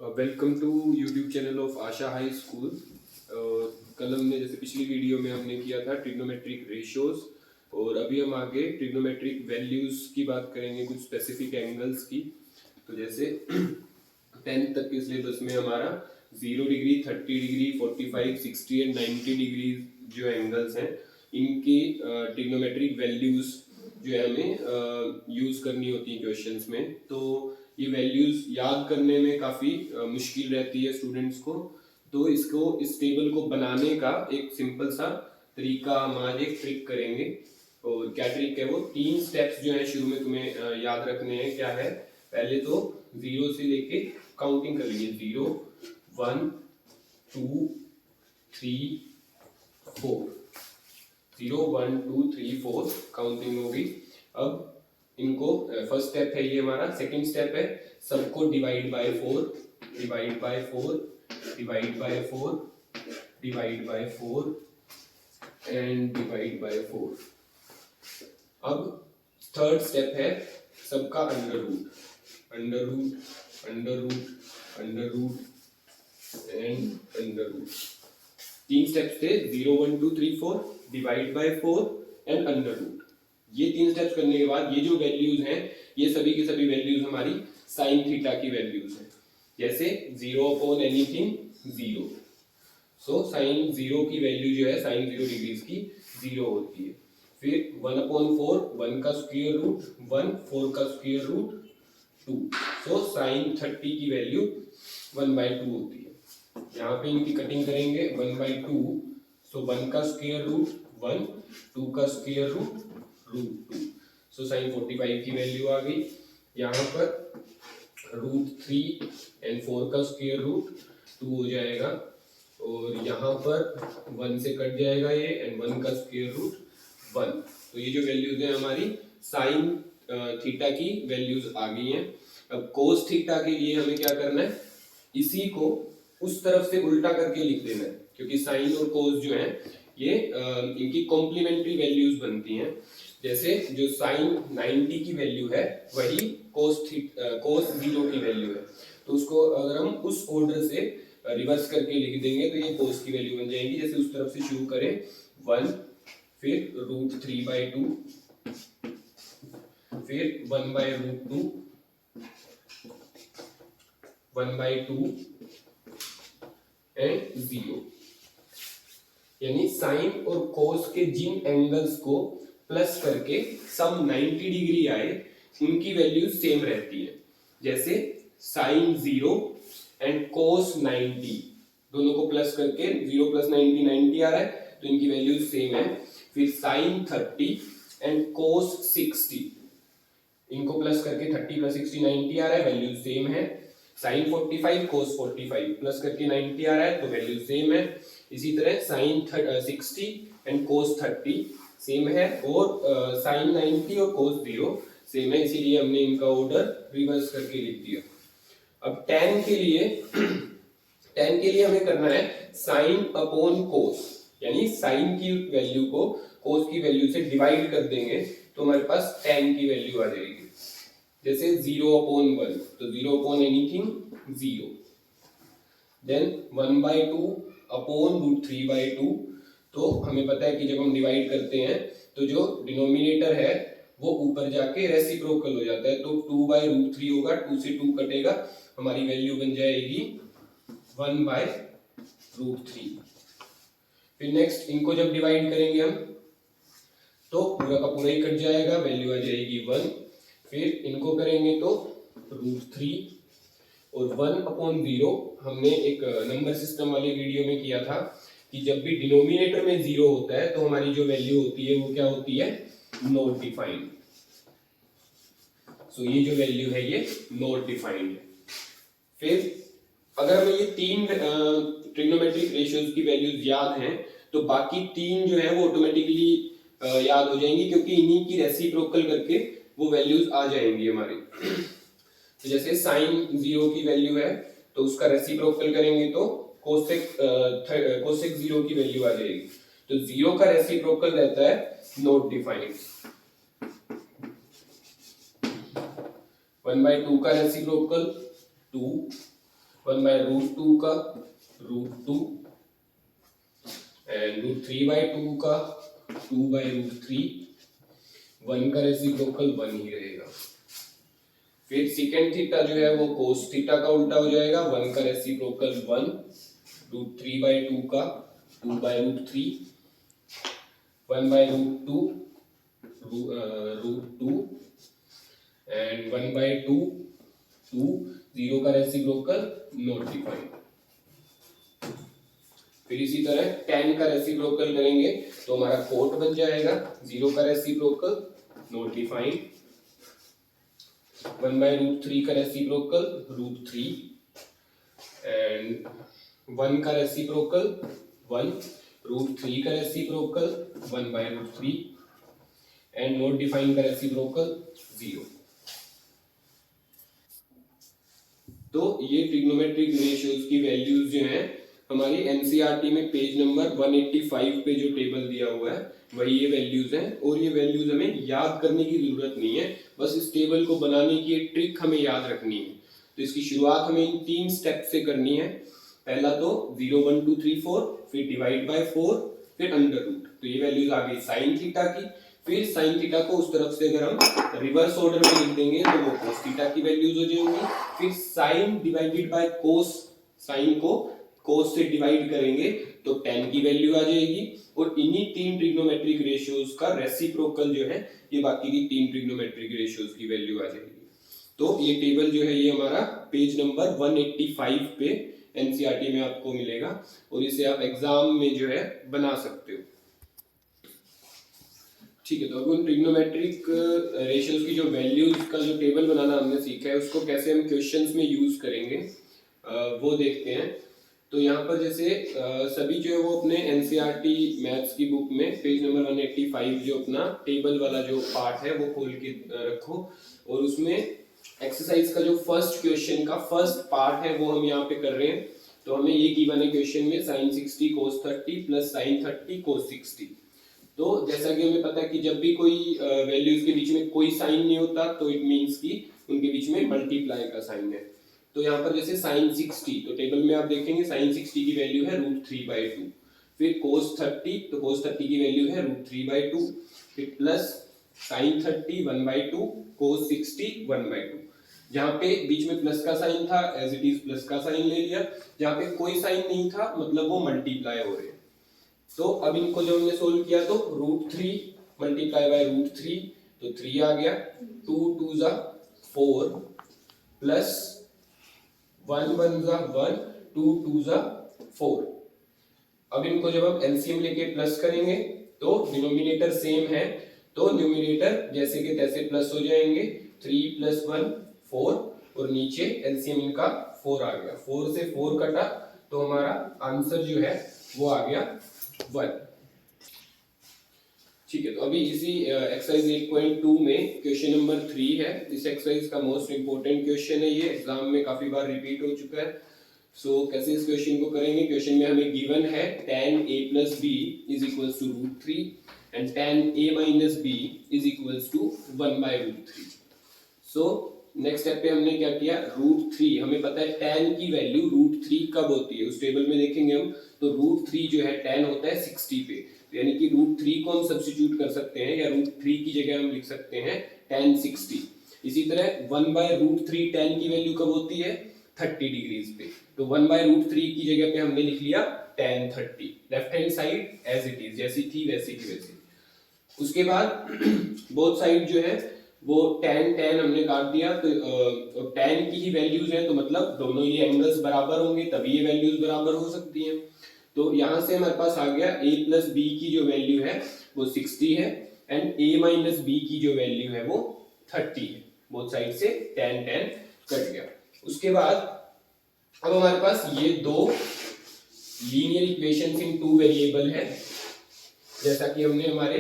Welcome to YouTube channel of Asha high school. कल हमने जैसे पिछली वीडियो में हमने किया था ट्रिग्नोमेट्रिक रेशियोज, और अभी हम आगे ट्रिग्नोमेट्रिक वैल्यूज की बात करेंगे, कुछ स्पेसिफिक एंगल्स की। तो जैसे 10th तक के सिलेबस में हमारा 0 डिग्री, 30 डिग्री, 45, 60 एंड 90 डिग्री जो एंगल्स हैं, इनकी ट्रिग्नोमेट्रिक वैल्यूज जो है हमें यूज करनी होती है क्वेश्चंस में। तो ये वैल्यूज याद करने में काफी मुश्किल रहती है स्टूडेंट्स को। तो इस टेबल को बनाने का एक सिंपल सा तरीका हम आज एक ट्रिक करेंगे। और क्या ट्रिक है वो, 3 स्टेप्स जो है शुरू में तुम्हें याद रखने हैं। क्या है, पहले तो 0 से लेके काउंटिंग कर लीजिए। 0 1 2 3 4, 0 1 2 3 4 काउंटिंग होगी। अब इनको फर्स्ट स्टेप है ये हमारा। सेकंड स्टेप है सबको divide by 4, divide by 4, divide by 4, divide by 4 and divide by 4। अब थर्ड स्टेप है सबका under root, under root, under root, under root and under root. 3 steps थे, 0 1 2 3 4, divide by 4 and under root. ये 3 steps करने के बाद ये जो वैल्यूज हैं, ये सभी की सभी वैल्यूज हमारी साइन थीटा की वैल्यूज हैं। जैसे 0 अपॉन एनीथिंग 0, सो साइन 0 की वैल्यू जो है साइन 0 डिग्रीज की 0 होती है। फिर 1 अपॉन 4, 1 का स्क्वायर रूट 1, 4 का स्क्वायर रूट 2, सो साइन 30 की वैल्यू 1/2 होती है। यहाँ पे इनकी कटिंग करेंगे 1/2, सो 1 का स्क्वायर रूट 1, 2 का स्क्वायर रूट √2, सो साइन 45 की वैल्यू आ गई। यहाँ पर √3 एंड 4 का स्क्वायर रूट 2 हो जाएगा, और यहाँ पर 1 से कट जाएगा ये, एंड 1 का स्क्वायर रूट 1। तो ये जो वैल्यूज है हमारी साइन थीटा की वैल्यूज आ गई हैं। अब कोस थीटा के लिए हमें क्या करना है, इसी को उस तरफ से उल्टा करके लिख देना है, क्योंकि साइन और कोस जो है ये इनकी कॉम्प्लीमेंट्री वैल्यूज बनती हैं। जैसे जो साइन 90 की वैल्यू है वही कोस 0 की वैल्यू है, तो उसको अगर हम उस ऑर्डर से रिवर्स करके लिख देंगे तो ये कोस की वैल्यू बन जाएगी। जैसे उस तरफ से शुरू करें 1, फिर √3/2, फिर 1/√2, 1/2 एंड 0। यानी साइन और कोस के जिन एंगल्स को प्लस करके सम 90 डिग्री आए, उनकी वैल्यू सेम रहती है। जैसे साइन 0 एंड कोस 90, दोनों को प्लस करके 0 + 90 90 आ रहा है, तो इनकी वैल्यू सेम है। फिर साइन 30 एंड कोस 60, इनको प्लस करके 30 + 60 90 आ रहा है, वैल्यू सेम है। साइन 45 कोस 45 प्लस करके 90 आ रहा है, तो वैल्यू सेम है। इसी तरह साइन 60 एंड कोस 30 सेम है, और साइन 90 और कोस 0 सेम है, इसीलिए हमने इनका ऑर्डर रिवर्स करके लिख दिया। अब tan के लिए हमें करना है साइन अपॉन कोस, यानी साइन की वैल्यू को कोस की वैल्यू से डिवाइड कर देंगे तो हमारे पास tan की वैल्यू आ जाएगी। जैसे 0 अपॉन 1, तो 0 अपॉन एनीथिंग 0, देन 1/2 अपॉन √3/2। तो हमें पता है कि जब हम डिवाइड करते हैं तो जो डिनोमिनेटर है वो ऊपर जाके रेसिप्रोकल हो जाता है, तो 2/√3 होगा, 2 से 2 कटेगा, हमारी वैल्यू बन जाएगी 1/√3। फिर नेक्स्ट इनको जब डिवाइड करेंगे हम तो पूरा का पूरा ही कट जाएगा, वैल्यू आ जाएगी 1। फिर इनको करेंगे तो √3 और 1/0। हमने एक नंबर सिस्टम वाले वीडियो में किया था कि जब भी डिनोमिनेटर में 0 होता है तो हमारी जो वैल्यू होती है वो क्या होती है, नॉट डिफाइंड। सो ये जो वैल्यू है ये नॉट डिफाइंड है। फिर अगर हमें ये 3 ट्रिग्नोमेट्रिक रेशियोज की वैल्यूज याद हैं तो बाकी 3 जो है वो ऑटोमेटिकली याद हो जाएंगी, क्योंकि इन्हीं की रेसिप्रोकल करके वो वैल्यूज आ जाएंगी हमारी। तो जैसे साइन 0 की वैल्यू है तो उसका रेसिप्रोकल करेंगे तो कोसेक 0 की वैल्यू आ जाएगी। तो 0 का रेसिप्रोकल रहता है नॉट डिफाइंड। 1/2 का रेसिप्रोकल 2, 1/√2 का √2 एंड √3/2 का 2/√3, 1 का रेसिप्रोकल 1 ही रहेगा। फिर सेकेंड थीटा जो है वो कोस थीटा का उल्टा हो जाएगा, 1 का रेसिप्रोकल 1, √3/2 का 2/√3, 1/√2 √2 एंड 1/2 2, 0 का रेसिप्रोकल नॉट डिफाइंड। फिर इसी तरह tan का रेसिप्रोकल करेंगे तो हमारा कोट बन जाएगा, 0 का रेसिप्रोकल नॉट डिफाइंड, 1/√3 का रेसिप्रोकल √3 एंड 1 का रेसिप्रोकल 1, √3 का रेसिप्रोकल 1/√3 एंड नॉट डिफाइंड का रेसिप्रोकल 0। तो ये ट्रिग्नोमेट्रिक रेशियोज की वैल्यूज जो हैं हमारी एनसीईआरटी में पेज नंबर 185 पे जो टेबल दिया हुआ है वही ये वैल्यूज हैं, और ये वैल्यूज हमें याद करने की जरूरत नहीं है, बस इस टेबल को बनाने की एक ट्रिक हमें याद रखनी है। तो इसकी शुरुआत हमें इन 3 स्टेप से करनी है। पहला तो 0 1 2 3 4, फिर डिवाइड बाय 4, फिर अंडर रूट। तो ये वैल्यूज आ गई साइन थीटा की। फिर साइन थीटा को उस तरफ से अगर हम रिवर्स ऑर्डर में लिख देंगे तो वो कोस थीटा की वैल्यूज हो जाएंगी। फिर sine divided by cos, sine को कोस से डिवाइड करेंगे तो tan की वैल्यू आ जाएगी, और इन्हीं 3 ट्रिग्नोमेट्रिक रेशियोज का रेसिप्रोकल जो है ये बाकी की 3 ट्रिग्नोमेट्रिक रेशियोज की वैल्यू आ जाएगी। तो ये टेबल जो है ये हमारा पेज नंबर 185 पे एनसीईआरटी में आपको मिलेगा, और इसे आप एग्जाम में जो है बना सकते हो। ठीक है, तो अब उन ट्रिग्नोमेट्रिक रेशियोज की जो वैल्यूज का जो टेबल बनाना हमने सीखा है उसको कैसे हम क्वेश्चंस में यूज करेंगे वो देखते हैं। तो यहाँ पर जैसे सभी जो है वो अपने एनसीईआरटी मैथ्स की बुक में पेज नंबर 185 जो अपना टेबल वाला जो पार्ट है वो खोल के रखो, और उसमें एक्सरसाइज का जो फर्स्ट क्वेश्चन का फर्स्ट पार्ट है वो हम यहाँ पे कर रहे हैं। तो हमें ये गिवन है क्वेश्चन में sin 60 cos 30 plus sin 30 cos 60। तो जैसा कि हमें पता है कि जब भी कोई वैल्यूज के बीच में कोई साइन नहीं होता तो इट मींस कि उनके बीच में मल्टीप्लाई का साइन है। तो यहाँ पर जैसे sin 60, तो टेबल में आप देखेंगे sin 60 की वैल्यू है √3/2, फिर cos 30, तो cos 30 की वैल्यू है √3/2, फिर प्लस sin 30 1/2, cos 60 1/2। जहाँ पे बीच में प्लस का साइन था एज इट इज प्लस का साइन ले लिया, जहाँ पे कोई साइन नहीं था मतलब वो मल्टीप्लाई हो रहे हैं। तो अब इनको जब हमने सोल्व किया तो √3 मल्टीप्लाई बाय √3, तो 3 आ गया, 2 2 जा 4 प्लस 1 1 जा 1, 2 2 जा 4। अब इनको जब हम एलसीएम लेके प्लस करेंगे तो डिनोमिनेटर सेम है तो न्यूमरेटर जैसे के तैसे प्लस हो जाएंगे, 3 + 1 4, और नीचे एलसीएम इनका 4 आ गया, 4 से 4 कटा तो हमारा आंसर जो है वो आ गया 1। ठीक है, तो अभी इसी एक्सरसाइज 8.2 में क्वेश्चन नंबर 3 है। इस एक्सरसाइज का मोस्ट इंपोर्टेंट क्वेश्चन है, ये एग्जाम में काफी बार रिपीट हो चुका है। सो कैसे इस क्वेश्चन को करेंगे, क्वेश्चन में हमें गिवन है tan a + b = √3 and tan a - b = 1/√3। So next step पे हमने क्या किया, √3 हमें पता है tan की वैल्यू √3 कब होती है उस टेबल में देखेंगे हम, तो √3 जो है tan होता है 60 पे, यानी कि √3 को हम सब्स्टिट्यूट कर सकते हैं या √3 की जगह हम लिख सकते हैं tan 60। इसी तरह 1/√3 tan की वैल्यू कब होती है 30 डिग्रीज पे, तो 1/√3 की जगह पे हमने लिख लिया tan 30, left hand side as it is, जैसी थी वैसी की वैसी। उसके बाद बोथ साइड जो है वो tan हमने काट दिया, तो tan की ही वैल्यूज हैं तो मतलब दोनों ये एंगल्स बराबर होंगे तभी ये वैल्यूज बराबर हो सकती हैं। तो यहां से हमारे पास आ गया a + b की जो वैल्यू है वो 60 है एंड a - b की जो वैल्यू है वो 30 है, बोथ साइड से tan कट गया। उसके बाद अब हमारे पास ये दो लीनियर इक्वेशंस इन 2 वेरिएबल है, जैसा कि हमने हमारे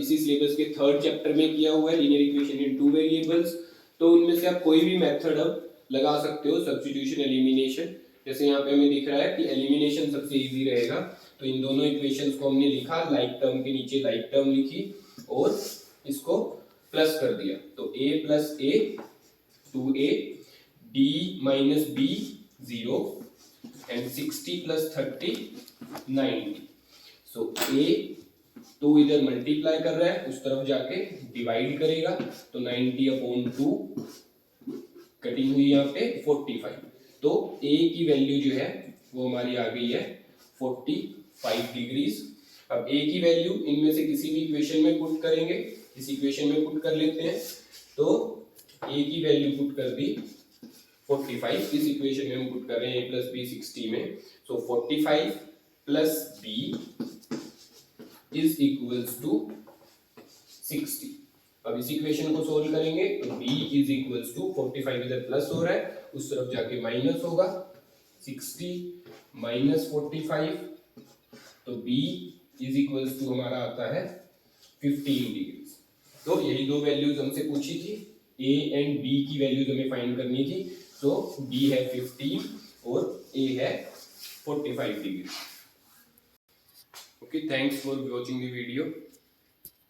इसी सिलेबस के 3rd चैप्टर में किया हुआ है लीनियर इक्वेशन इन 2 वेरिएबल्स। तो उनमें से आप कोई भी मेथड अब लगा सकते हो, सब्स्टिट्यूशन, एलिमिनेशन। जैसे यहाँ पे हमें दिख रहा है कि एलिमिनेशन सबसे इजी रहेगा, तो इन दोनों इक्वेशंस को हमने लिखा, लाइक टर्म के नीचे लाइक टर्म लिखी और इसको प्लस कर दिया, तो a + a 2a, d - b 0 and 60 plus 30 90. So a तो इधर मल्टीप्लाई कर रहा है, उस तरफ जाके डिवाइड करेगा, तो 90/2 कटिंग हुई यहाँ पे 45. तो a की वैल्यू जो है वो हमारी आ गई है 45 डिग्रीज. अब a की वैल्यू इनमें से किसी भी इक्वेशन में पुट करेंगे, इस इक्वेशन में पुट कर लेते हैं. तो a की वैल्यू पुट कर दी 45, इस इक्वेशन में हम पुट कर रहे हैं a प्लस बी 60 में. So 45 plus b is equals to 60. अब इस इक्वेशन को सोल्व करेंगे तो b इज इक्वल्स टू 45 इधर प्लस हो रहा है, उस तरफ जाके माइनस होगा. 60 माइनस 45, तो b इज इक्वल्स टू हमारा आता है 15 डिग्री. तो यही दो वैल्यूज हमसे पूछी थी, a एंड b की वैल्यूज हमें फाइंड करनी थी. तो b है 15 और a है 45 degree. Okay, thanks for watching the video.